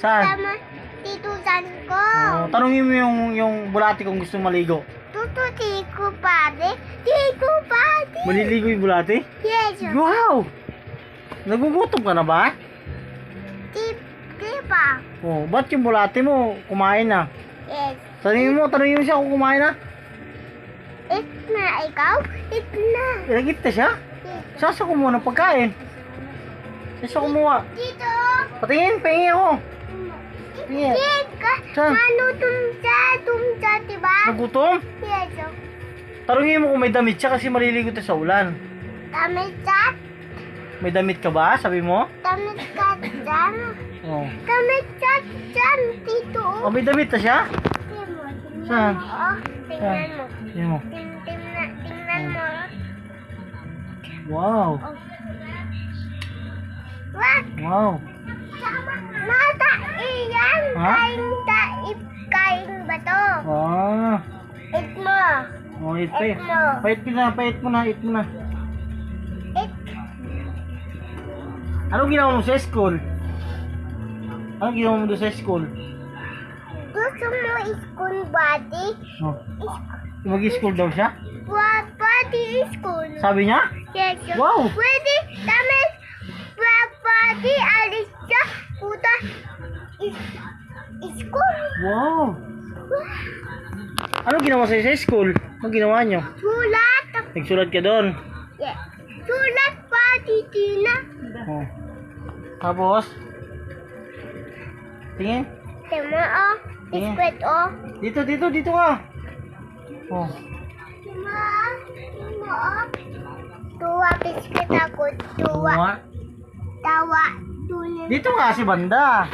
Saan? Tama, Tito San ko. Oh, tanungin mo yung bulate kung gusto maligo. Tuto, Tiko Pade. Tiko Pade. Maliligo yung bulate? Yes. Wow! Nagugutom ka na ba? Diba? Oh, ba't yung bulate mo kumain na? Yes. Tanungin mo siya kung kumain na. It na, ikaw? It na. Ilagit na siya? Sasa kumuha ng pagkain. Sasa kumuha. Tito. Patingin, pahingi ako. Tingin. Tika. Saan? Mano tumsa, diba? Nagutom? Yes. Tanungin mo kung may damit siya kasi maliligo tayo sa ulan. Tamit kat. May damit ka ba? Sabi mo? Tamit kat dyan. Oh. Tamit kat dyan, Tito. Oh, may damit na siya? Saan? Oh, tingnan mo. Tingnan mo. Tingnan mo. Wow. Wag. Wow. Mata iyan. Ha? Kain ba to? Ah. Eat mo. Oh, eat pa. Eat mo. Pait mo na. Eat. Anong ginawa mo sa school? Anong ginawa mo doon sa school? Gusto mo school body? Oh. Mag-school daw siya? Body school. Sabi niya? Yes. Wow. Pwede. Damit. Body alis siya. Puta. School. Wow. Anong ginawa sa'yo sa school? Anong ginawa niyo? Sulat. Nagsulat ka doon? Yes. Sulat body Tina. Oh. Tapos? Tingin? Tama oh. Tingin. Squid oh. Dito ka. Oh. Tama oh. Tuwa biscuit ako. Tuwa. Tuwa. Tawa. Tuloy. Dito ka si banda.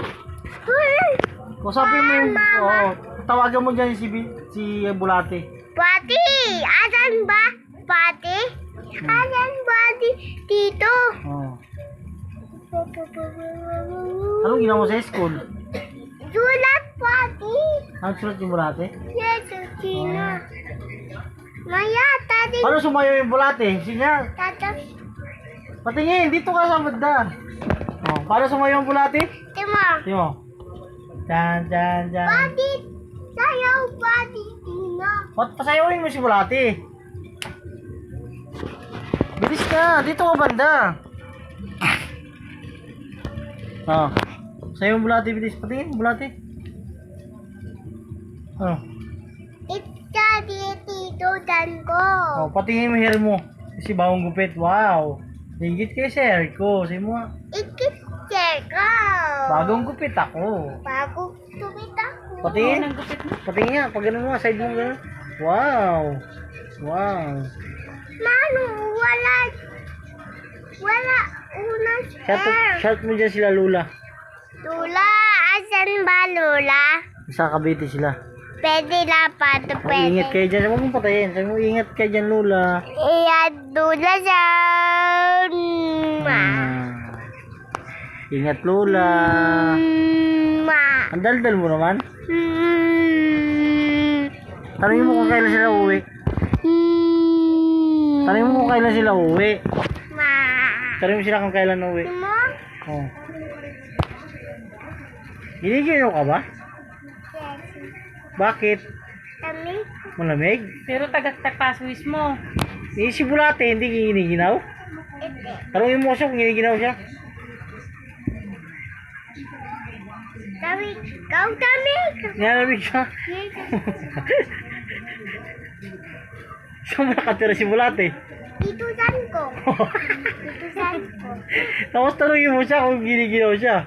Kusapin mo yung... Oh, tawagan mo dyan si Bulate. Pati! Asan ba? Pati? Asan pati? Dito. Oh. Anong ginawa mo sa school? Sulat pati. Anong sulat yung Bulate? Yes, Tina. Maya, tati. Paano sumayo yung Bulate? Sinya. Tata. Patingin, dito ka sa banda. Oh, paano sumayo yung Bulate? Tama. Tingin mo. Dyan. Pati. Sayaw pati, Tina. Ba't pasayawin mo si Bulate? Bilis ka, dito ka banda. Oh. Sayo yung Bulate, bilis. Patingin, Bulate. Oh. Itsa di Tito Dan ko. Oh, patingin mo hair mo. Kasi bagong gupit. Wow. Hingit kay sir ko. Sabi mo, Ikit ko. bagong gupit ako. Bago tumita ko. Patingin. Patingin nga. Pag ganun mo, side mo ganun. Wow. Wow. Mano, wala unang Shout mo dyan sila Lula. Lula, asan ba Lula? Sa Cavite sila. Pwede na pa ito, Oh, ingat pwede. kayo dyan. Huwag mong patayin. Sabi mo, ingat kayo dyan Lula. Iya, Lula dyan. Ingat Lula. Ma. Ang daldal mo naman. Tanungin mo kung kailan sila uwi. Tanungin mo kung kailan sila uwi. Ma. Tanungin mo sila kung kailan uwi. Mo? Oh. Giniginaw ka ba? Yes. Bakit? Kami? Malamig? Pero tagaktak paswis mo. Eh, si Bulate, hindi giniginaw? Ito. Tanungin mo siya kung giniginaw siya. Kami. Kau kami. Nilalamig siya. Yes. Saan mo nakatira si Bulate? Dito saan ko? Dito saan ko? Tapos tanungin mo siya kung giniginaw siya.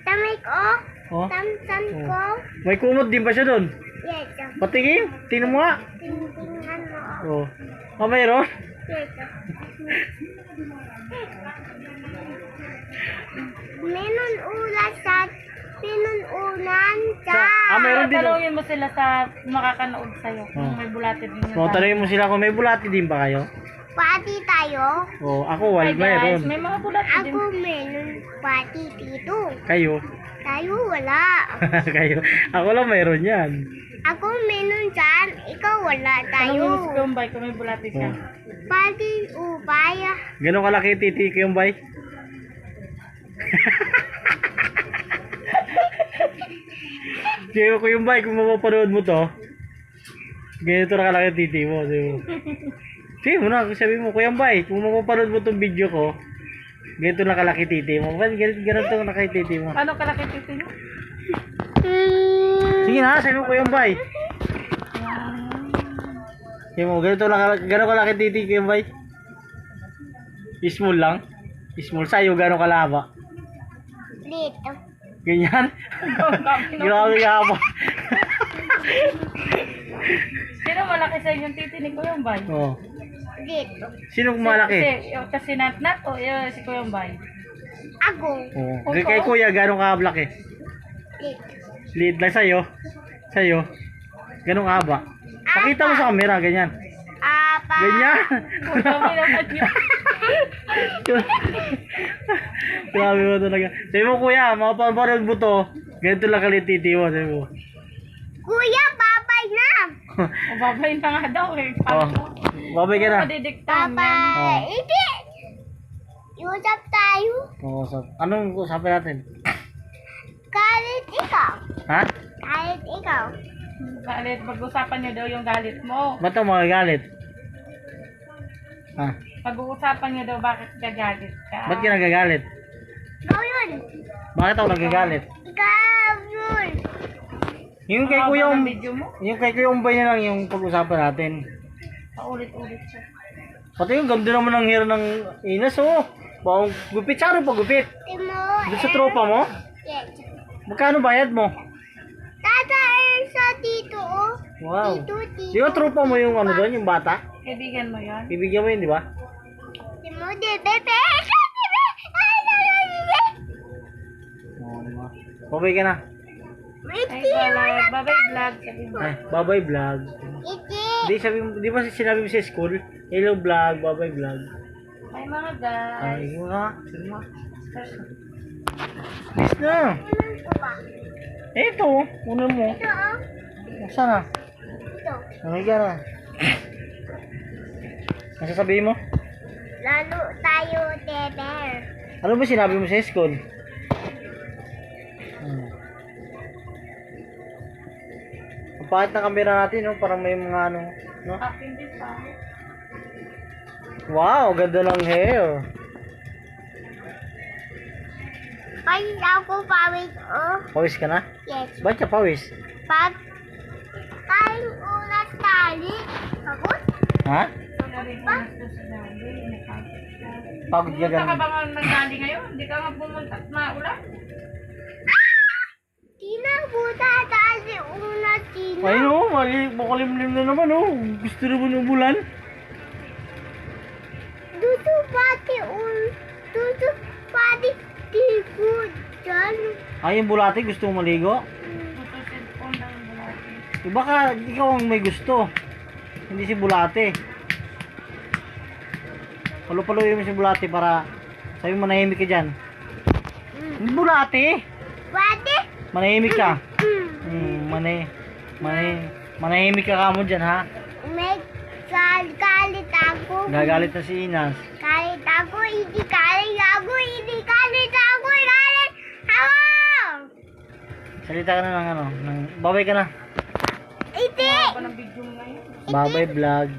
Tamay ko? Oh? Tamsan ko? May kumot din ba siya doon? Yes. Patingin, tingnan mo nga. Tingnan mo. Oh. Ah, mayroon? Yes. Meron ulan sa Mayroon din. Tanungin mo sila sa makakanood sa'yo. Kung may bulate din Oh, na. tanungin mo sila kung may Bulate din ba kayo? Pati tayo. Oh, ako Hi guys, mayroon. may mga bulate din. Ako meron pati dito. Kayo? Tayo wala. Kayo? Ako lang mayroon yan. Ako meron dyan. Ikaw wala tayo. Tanungin mo si Kumbay kung may bulate siya. Oh. Pati ubay. Gano'ng kalaki titi ko yung bay? Sige ko yung bike, kung mapapanood mo to, ganito na kalaki titi mo. Sige mo na, sabi mo, Kuya Bay, kung mapapanood mo tong video ko, ganito na kalaki titi mo. Ba't ganito na kalaki titi mo? Paano kalaki titi mo? Sige na, sabi mo, Kuya Bay. Sige mo, ganito kalaki titi, Kuya Bay. Small lang. Small sa'yo, gano'ng kalaba. Dito. Ganyan? Grabe ka ba? Sino malaki sa inyong titi ni Kuya Bay? Oh. Dito. Sino malaki? Kasi Natnat o si Kuya Bay? Ako. Oh. Kay Kuya, gano'ng kablaki? Dito. Liit lang sa'yo. Sa'yo. Gano'ng haba? Pakita mo sa camera, ganyan. Apa. Ganyan. Kami naman yun. Grabe mo talaga. Sabi mo, Kuya, mapapanood mo to. Ganito lang kalit titi mo. Sabi mo. Kuya, babay na. O babay na nga daw eh. Oh. Babay ka na. Madidiktahan yan. Babay. Hindi. Iusap tayo. Oo, anong usapan natin? Galit ikaw. Ha? Galit ikaw. Galit. Pag-usapan niyo daw yung galit mo. Ba't ako magagalit? Ha? Pag-uusapan niyo daw bakit ka galit ka. Ba't ka nagagalit? Ikaw yun. Bakit ako nagagalit? Ikaw yun. Yung kay Ang Kuya haba ng video mo. yung kay Kuya Umbay na lang yung pag-usapan natin. Paulit-ulit siya. Pati yung ganda naman ng hair ng Inas, oh. Bawang gupit. Saan pa gupit? Timo. Doon sa tropa mo? Yes. Magkano bayad mo? Tata Elsa dito oh. Wow. Dito, dito. Di ba tropa mo yung ano doon, yung bata? Kaibigan mo yan. Ibigyan mo yun, di ba? Timo de bebe. Oo, di ba? Babay ka na. Ay, babay vlog. Sabi mo. Ay, babay vlog. Iti. Di sabi mo, di ba sinabi mo sa school? Hello vlog, babay vlog. Ay mga guys. Ay, mo na. Sige mo. Bis na. Ulan ko ba? Ito, una mo. Ito oh. Saan na? Ito. Namay ka na. Ano sasabihin mo? Lalo tayo teber. Ano ba sinabi mo sa school? Ang pangit ng camera natin, no? Parang may mga ano, no? Akin din pa. Wow, ganda ng hair. Pag ako pawis oh. Pawis ka na? Yes. Ba't ka pawis? Pag tayo ulat tali. Ako? Ha? Sabi ko na ito sa dali. Pagod ka Pumunta ka ganun. ba nga ng dali ngayon? Hindi ka nga pumunta at maulan? Tina buta tali ulat tina. Ay no, makalimlim na naman, oh. Gusto na mo ng bulan? Dudu pati dudu pati tikod dyan. Ay, yung bulate, gusto mo maligo? Tutusin ko ng bulati. Baka ikaw ang may gusto. Hindi si bulate. Palo-paloy mo si bulate para sabi mo manahimik ka dyan. Hindi bulate. Pati? Manahimik ka. Mm. Manahimik ka kamo dyan, ha? May galit ako. Gagalit na si Inas. Galit ako, hindi galit ako, hindi galit ako, galit ako! Salita ka na ng ano. Babay ka na. Hindi! Ano ng video mo ngayon? Babay vlog.